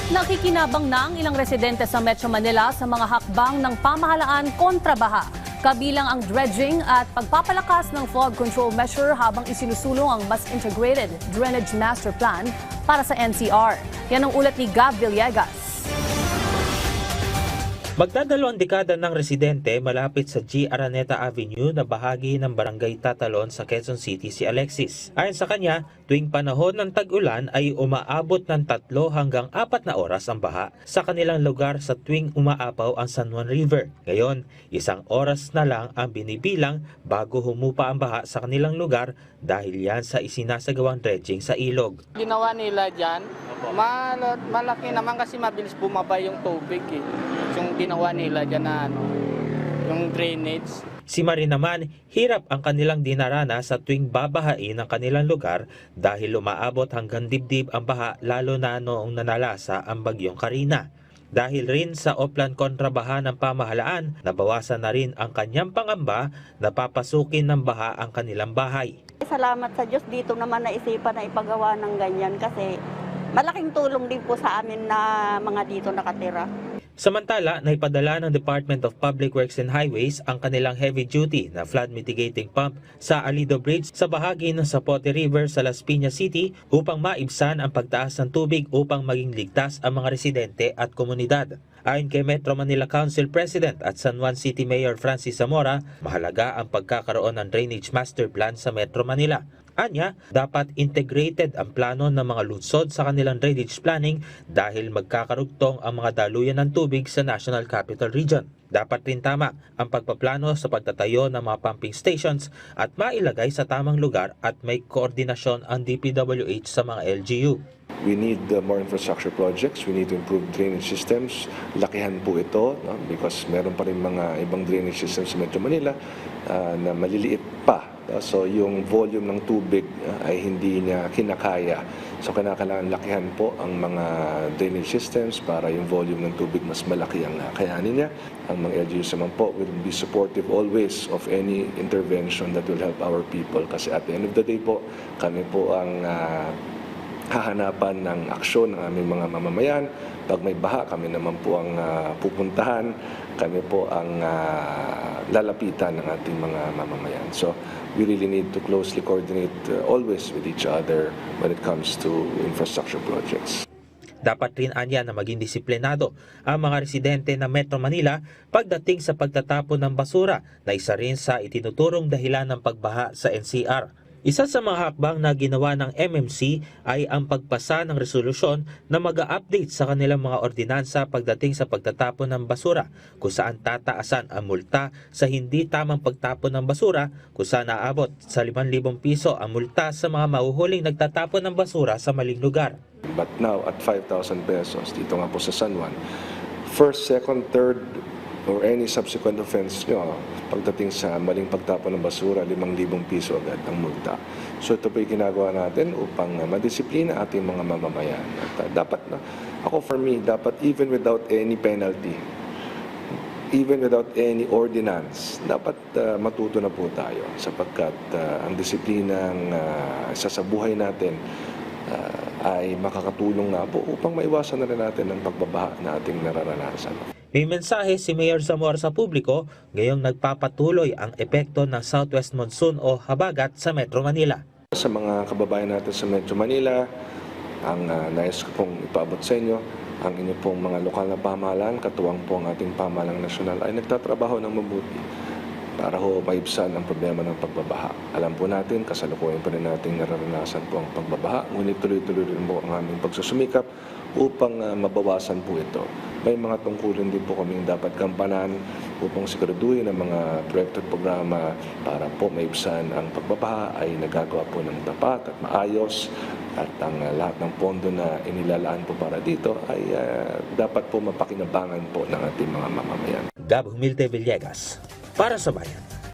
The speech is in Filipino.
Nakikinabang na ang ilang residente sa Metro Manila sa mga hakbang ng pamahalaan kontra baha. Kabilang ang dredging at pagpapalakas ng flood control measure habang isinusulong ang mas integrated drainage master plan para sa NCR. Yan ang ulat ni Gab Villegas. Magdadalawang dekada ng residente malapit sa G. Araneta Avenue na bahagi ng Barangay Tatalon sa Quezon City si Alexis. Ayon sa kanya, tuwing panahon ng tag-ulan ay umaabot ng 3 hanggang 4 na oras ang baha sa kanilang lugar sa tuwing umaapaw ang San Juan River. Ngayon, 1 oras na lang ang binibilang bago humupa ang baha sa kanilang lugar dahil yan sa isinasagawang dredging sa ilog. Ginawa nila dyan, malaki naman kasi mabilis bumaba yung tubig eh. Yung ginawa nila dyan na yung drainage. Si Marie naman, hirap ang kanilang dinarana sa tuwing babahain ang kanilang lugar dahil umaabot hanggang dibdib ang baha lalo na noong nanalasa ang bagyong Karina. Dahil rin sa Oplan kontrabaha ng pamahalaan, nabawasan na rin ang kanyang pangamba na papasukin ng baha ang kanilang bahay. Salamat sa Diyos dito naman naisipan na ipagawa ng ganyan kasi malaking tulong din po sa amin na mga dito nakatira. Samantala, naipadala ng Department of Public Works and Highways ang kanilang heavy-duty na flood mitigating pump sa Alido Bridge sa bahagi ng Zapote River sa Las Piñas City upang maibsan ang pagtaas ng tubig upang maging ligtas ang mga residente at komunidad. Ayon kay Metro Manila Council President at San Juan City Mayor Francis Zamora, mahalaga ang pagkakaroon ng Drainage Master Plan sa Metro Manila. Anya, dapat integrated ang plano ng mga lungsod sa kanilang drainage planning dahil magkakarugtong ang mga daluyan ng tubig sa National Capital Region. Dapat rin tama ang pagpaplano sa pagtatayo ng mga pumping stations at mailagay sa tamang lugar at may koordinasyon ang DPWH sa mga LGU. We need more infrastructure projects. We need to improve drainage systems. Lakihan po ito because meron pa rin mga ibang drainage systems sa Metro Manila na maliliit pa. So yung volume ng tubig ay hindi niya kinakaya. So kailangan lakihan po ang mga drainage systems para yung volume ng tubig mas malaki ang kayanin niya. Ang mga LGUs naman po will be supportive always of any intervention that will help our people. Kasi at the end of the day po, kami po ang hahanapan ng aksyon ng aming mga mamamayan. Pag may baha, kami naman po ang pupuntahan. Kami po ang lalapitan ng ating mga mamamayan. So we really need to closely coordinate always with each other when it comes to infrastructure projects. Dapat rin anya na maging disiplinado ang mga residente ng Metro Manila pagdating sa pagtatapon ng basura na isa rin sa itinuturong dahilan ng pagbaha sa NCR. Isa sa mga hakbang na ginawa ng MMC ay ang pagpasa ng resolusyon na mag-a-update sa kanilang mga ordinansa pagdating sa pagtatapon ng basura kung saan tataasan ang multa sa hindi tamang pagtapon ng basura kung saan naabot sa 5,000 piso ang multa sa mga mahuhuling nagtatapon ng basura sa maling lugar. But now at 5,000 pesos dito nga po sa San Juan, first, second, third, or any subsequent offense nyo, pagdating sa maling pagtapon ng basura, 5,000 piso agad ang multa. So ito po yung ginagawa natin upang madisiplina ating mga mamamayan. At dapat na, ako for me, dapat even without any penalty, even without any ordinance, dapat matuto na po tayo sapagkat ang disiplinang isa sa buhay natin ay makakatulong nga po upang maiwasan na rin natin ang pagbabaha na ating nararanasan. May mensahe si Mayor Zamora sa publiko ngayong nagpapatuloy ang epekto ng Southwest Monsoon o habagat sa Metro Manila. Sa mga kababayan natin sa Metro Manila, ang nais ko pong ipaabot sa inyo, ang inyo pong mga lokal na pamahalaan, katuwang po ang ating pamahalang nasyonal ay nagtatrabaho ng mabuti para ho maibsan ang problema ng pagbabaha. Alam po natin, kasalukuyan pa rin natin nararanasan po ang pagbabaha, ngunit tuloy-tuloy rin po ang aming pagsusumikap upang mabawasan po ito. May mga tungkulin din po kaming dapat kampanan upang siguraduhin ang mga proyekto at programa para po maibsan ang pagbabaha ay nagagawa po ng tapat at maayos at ang lahat ng pondo na inilalaan po para dito ay dapat po mapakinabangan po ng ating mga mamamayan. Gab Humilde Villegas, para sa Bayan.